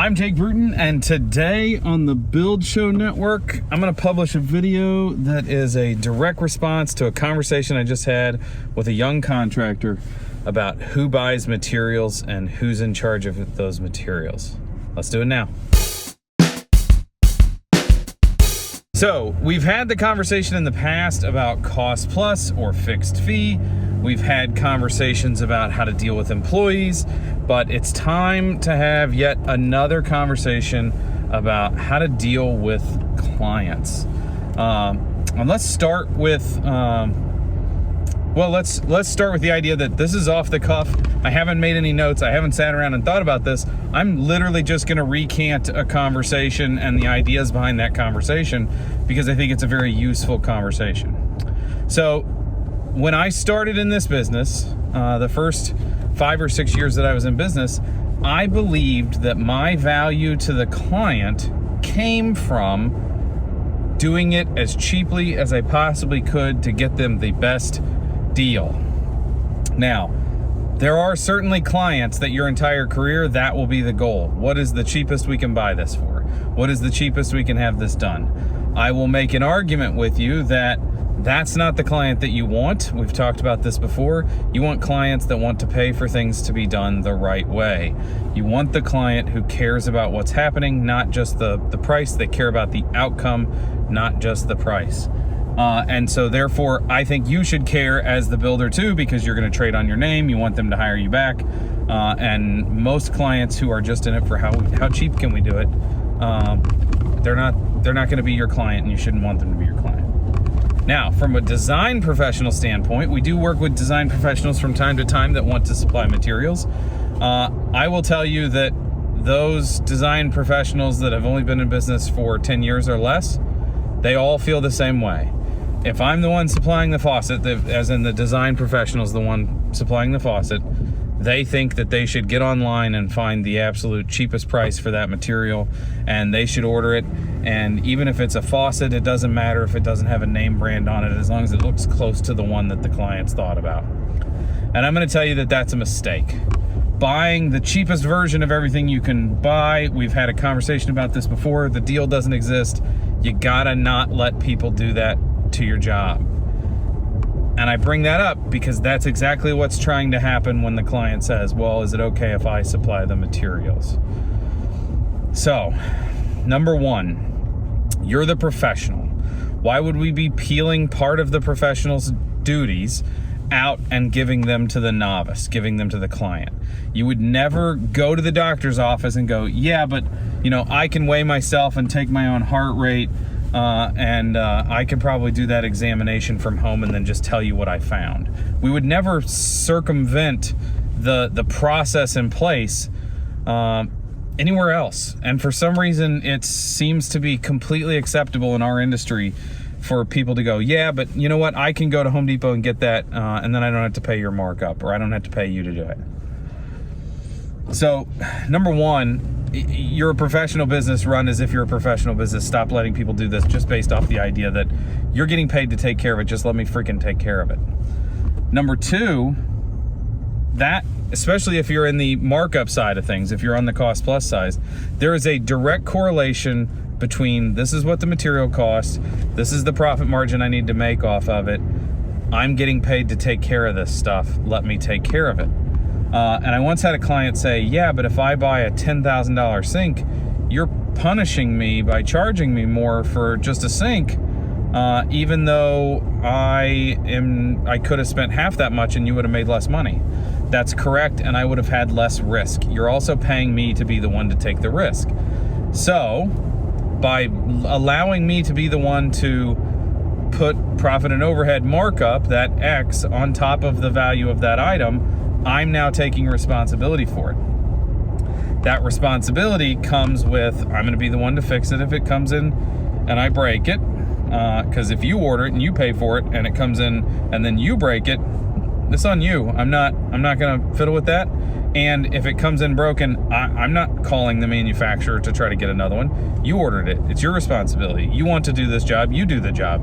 I'm Jake Bruton, and today on the Build Show Network, I'm going to publish a video that is a direct response to a conversation I just had with a young contractor about who buys materials and who's in charge of those materials. Let's do it now. So, we've had the conversation in the past about cost plus or fixed fee. We've had conversations about how to deal with employees, but it's time to have yet another conversation about how to deal with clients. And let's start with, let's start with the idea that this is off the cuff. I haven't made any notes. I haven't sat around and thought about this. I'm literally just going to recant a conversation and the ideas behind that conversation because I think it's a very useful conversation. So, when I started in this business, the first 5 or 6 years that I was in business, I believed that my value to the client came from doing it as cheaply as I possibly could to get them the best deal. Now, there are certainly clients that your entire career, that will be the goal. What is the cheapest we can buy this for? What is the cheapest we can have this done? I will make an argument with you that that's not the client that you want. We've talked about this before. You want clients that want to pay for things to be done the right way. You want the client who cares about what's happening, not just the price. They care about the outcome, not just the price. And so therefore, I think you should care as the builder too, because you're going to trade on your name. You want them to hire you back. And most clients who are just in it for how cheap can we do it, they're not going to be your client, and you shouldn't want them to be your client. Now, from a design professional standpoint, we do work with design professionals from time to time that want to supply materials. I will tell you that those design professionals that have only been in business for 10 years or less, they all feel the same way. If I'm the one supplying the faucet, as in the design professional is the one supplying the faucet, they think that they should get online and find the absolute cheapest price for that material, and they should order it. And even if it's a faucet, it doesn't matter if it doesn't have a name brand on it, as long as it looks close to the one that the client's thought about. And I'm going to tell you that that's a mistake. Buying the cheapest version of everything you can buy, we've had a conversation about this before, the deal doesn't exist. You gotta not let people do that to your job. And I bring that up because that's exactly what's trying to happen when the client says, well, is it okay if I supply the materials? So, number one, you're the professional. Why would we be peeling part of the professional's duties out and giving them to the novice, giving them to the client? You would never go to the doctor's office and go, yeah, but I can weigh myself and take my own heart rate, and I could probably do that examination from home and then just tell you what I found. We would never circumvent the process in place anywhere else. And for some reason, it seems to be completely acceptable in our industry for people to go, yeah, but you know what? I can go to Home Depot and get that, and then I don't have to pay your markup, or I don't have to pay you to do it. So, number one, you're a professional business, run as if you're a professional business. Stop letting people do this just based off the idea that you're getting paid to take care of it. Just let me freaking take care of it. Number two, that, especially if you're in the markup side of things, if you're on the cost plus side, there is a direct correlation between this is what the material costs, this is the profit margin I need to make off of it, I'm getting paid to take care of this stuff, let me take care of it. And I once had a client say, yeah, but if I buy a $10,000 sink, you're punishing me by charging me more for just a sink, even though I could have spent half that much and you would have made less money. That's correct, and I would have had less risk. You're also paying me to be the one to take the risk. So, by allowing me to be the one to put profit and overhead markup, that X, on top of the value of that item, I'm now taking responsibility for it. That responsibility comes with, I'm going to be the one to fix it if it comes in and I break it. Because if you order it and you pay for it and it comes in and then you break it, it's on you. I'm not going to fiddle with that. And if it comes in broken, I'm not calling the manufacturer to try to get another one. You ordered it. It's your responsibility. You want to do this job, you do the job.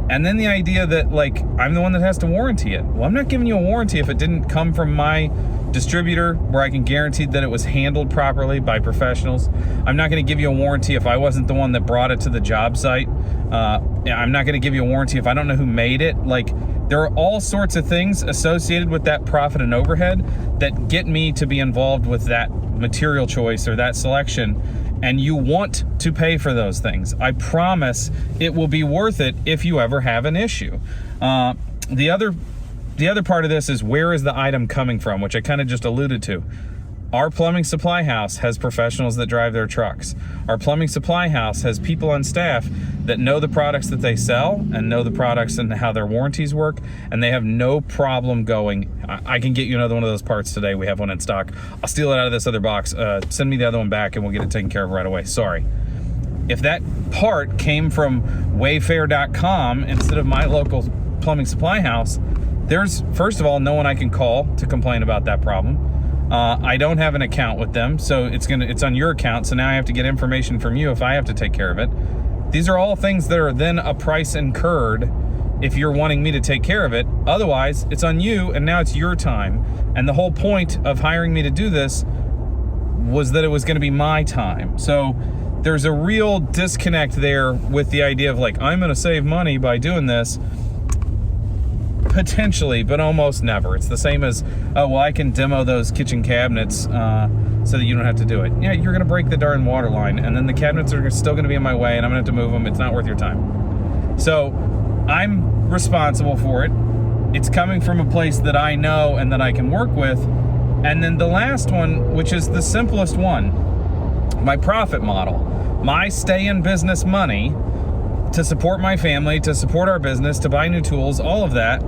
And then the idea that, like, I'm the one that has to warranty it. Well, I'm not giving you a warranty if it didn't come from my distributor where I can guarantee that it was handled properly by professionals. I'm not going to give you a warranty if I wasn't the one that brought it to the job site. I'm not going to give you a warranty if I don't know who made it. Like, there are all sorts of things associated with that profit and overhead that get me to be involved with that material choice or that selection, and you want to pay for those things. I promise it will be worth it if you ever have an issue. The other part of this is, where is the item coming from, which I kind of just alluded to. Our plumbing supply house has professionals that drive their trucks. Our plumbing supply house has people on staff that know the products that they sell and know the products and how their warranties work, and they have no problem going, I can get you another one of those parts today. We have one in stock. I'll steal it out of this other box. Send me the other one back and we'll get it taken care of right away. Sorry. If that part came from Wayfair.com instead of my local plumbing supply house, there's, first of all, no one I can call to complain about that problem. I don't have an account with them, so it's on your account, so now I have to get information from you if I have to take care of it. These are all things that are then a price incurred if you're wanting me to take care of it. Otherwise, it's on you, and now it's your time. And the whole point of hiring me to do this was that it was going to be my time. So there's a real disconnect there with the idea of, like, I'm going to save money by doing this. Potentially, but almost never. It's the same as, oh, well, I can demo those kitchen cabinets so that you don't have to do it. Yeah, you're going to break the darn water line, and then the cabinets are still going to be in my way, and I'm going to have to move them. It's not worth your time. So I'm responsible for it. It's coming from a place that I know and that I can work with. And then the last one, which is the simplest one, my profit model, my stay in business money to support my family, to support our business, to buy new tools, all of that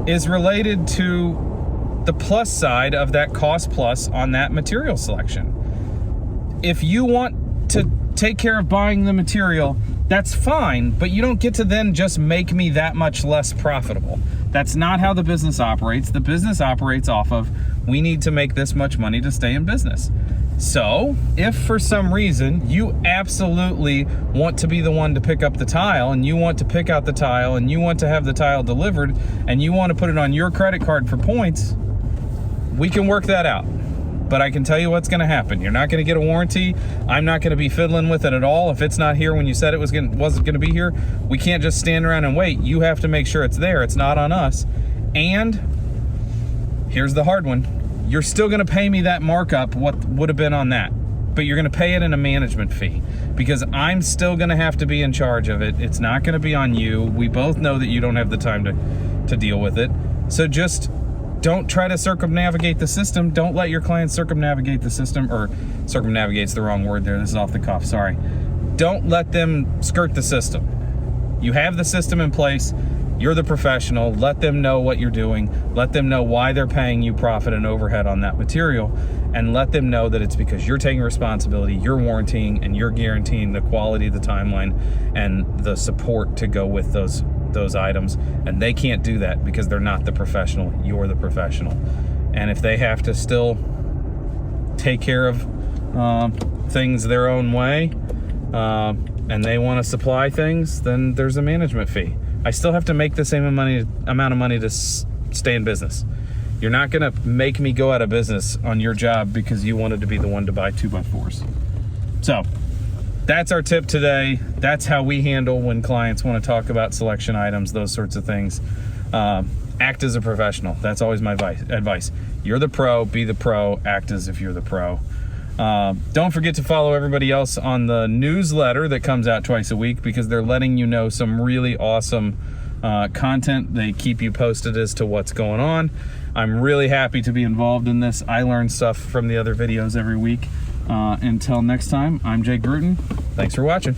is related to the plus side of that cost plus on that material selection. If you want to take care of buying the material, that's fine, but you don't get to then just make me that much less profitable. That's not how the business operates. The business operates off of, we need to make this much money to stay in business. So if for some reason you absolutely want to be the one to pick up the tile, and you want to pick out the tile, and you want to have the tile delivered, and you want to put it on your credit card for points, we can work that out. But I can tell you what's going to happen. You're not going to get a warranty. I'm not going to be fiddling with it at all. If it's not here when you said it wasn't going to be here, we can't just stand around and wait. You have to make sure it's there. It's not on us. And here's the hard one. You're still going to pay me that markup, what would have been on that, but you're going to pay it in a management fee, because I'm still going to have to be in charge of it. It's not going to be on you. We both know that you don't have the time to deal with it. So just don't try to circumnavigate the system. Don't let your clients circumnavigate the system, or circumnavigate's the wrong word there. This is off the cuff, sorry. Don't let them skirt the system. You have the system in place. You're the professional. Let them know what you're doing. Let them know why they're paying you profit and overhead on that material, and let them know that it's because you're taking responsibility, you're warrantying, and you're guaranteeing the quality, the timeline, and the support to go with those items. And they can't do that because they're not the professional. You're the professional. And if they have to still take care of things their own way, and they want to supply things, then there's a management fee. I still have to make the same amount of money to stay in business. You're not going to make me go out of business on your job because you wanted to be the one to buy 2x4s. So that's our tip today. That's how we handle when clients want to talk about selection items, those sorts of things. Act as a professional. That's always my advice. You're the pro, be the pro, act as if you're the pro. Don't forget to follow everybody else on the newsletter that comes out twice a week, because they're letting you know some really awesome content. They keep you posted as to what's going on. I'm really happy to be involved in this. I learn stuff from the other videos every week. Until next time, I'm Jake Bruton. Thanks for watching.